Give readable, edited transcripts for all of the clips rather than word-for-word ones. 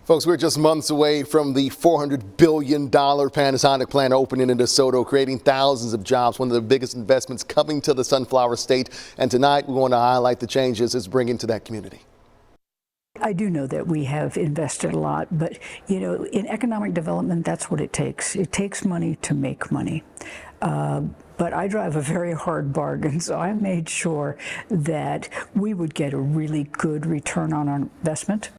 Folks, we're just months away from the $400 billion Panasonic plant opening in Soto, creating thousands of jobs, one of the biggest investments coming to the Sunflower State. And tonight we want to highlight the changes it's bringing to that community. I do know that we have invested a lot, but you know, in economic development, that's what it takes. It takes money to make money. But I drive a very hard bargain, so I made sure that we would get a really good return on our investment.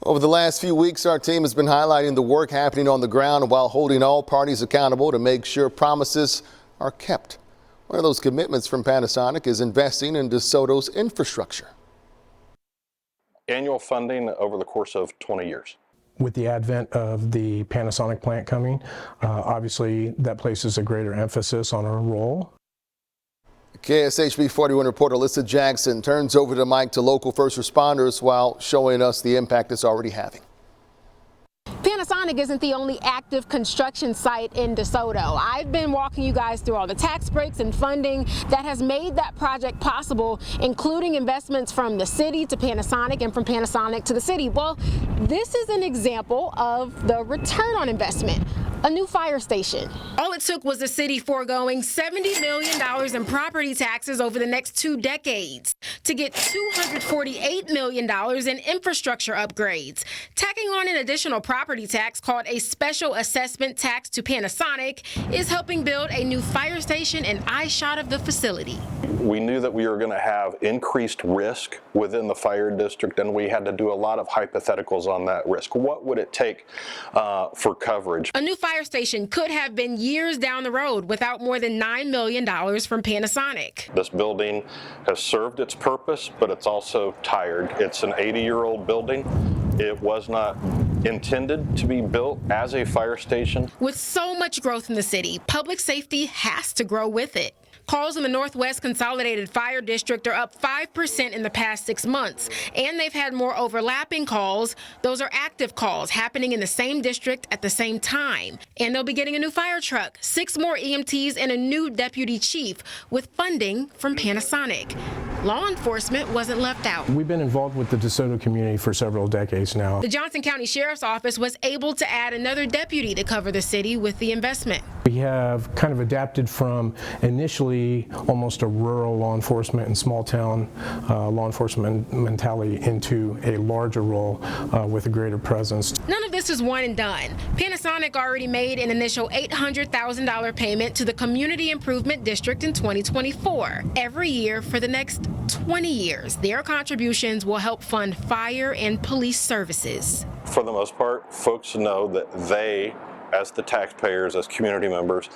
Over the last few weeks, our team has been highlighting the work happening on the ground while holding all parties accountable to make sure promises are kept. One of those commitments from Panasonic is investing in DeSoto's infrastructure. Annual funding over the course of 20 years. With the advent of the Panasonic plant coming, obviously that places a greater emphasis on our role. KSHB 41 reporter Alyssa Jackson turns over the mic to local first responders while showing us the impact it's already having. Panasonic isn't the only active construction site in DeSoto. I've been walking you guys through all the tax breaks and funding that has made that project possible, including investments from the city to Panasonic and from Panasonic to the city. Well, this is an example of the return on investment. A new fire station. All it took was the city foregoing $70 million in property taxes over the next 2 decades to get $248 million in infrastructure upgrades. Tacking on an additional property tax called a special assessment tax to Panasonic is helping build a new fire station and eyeshot of the facility. We knew that we were going to have increased risk within the fire district, and we had to do a lot of hypotheticals on that risk. What would it take for coverage? A new fire station could have been years down the road without more than $9 million from Panasonic. This building has served its purpose, but it's also tired. It's an 80-year-old building. It was not intended to be built as a fire station. With so much growth in the city, public safety has to grow with it. Calls in the Northwest Consolidated Fire District are up 5% in the past 6 months, and they've had more overlapping calls. Those are active calls happening in the same district at the same time. And they'll be getting a new fire truck, 6 more EMTs, and a new deputy chief with funding from Panasonic. Law enforcement wasn't left out. We've been involved with the DeSoto community for several decades now. The Johnson County Sheriff's Office was able to add another deputy to cover the city with the investment. We have kind of adapted from initially almost a rural law enforcement and small town law enforcement mentality into a larger role with a greater presence. None of this is one and done. Panasonic already made an initial $800,000 payment to the Community Improvement District in 2024. Every year for the next 20 years, their contributions will help fund fire and police services. For the most part, folks know that they, as the taxpayers, as community members,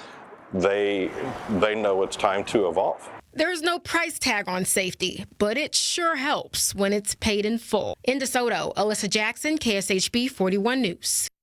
they know it's time to evolve. There's no price tag on safety, but it sure helps when it's paid in full. In DeSoto, Alyssa Jackson, KSHB 41 News.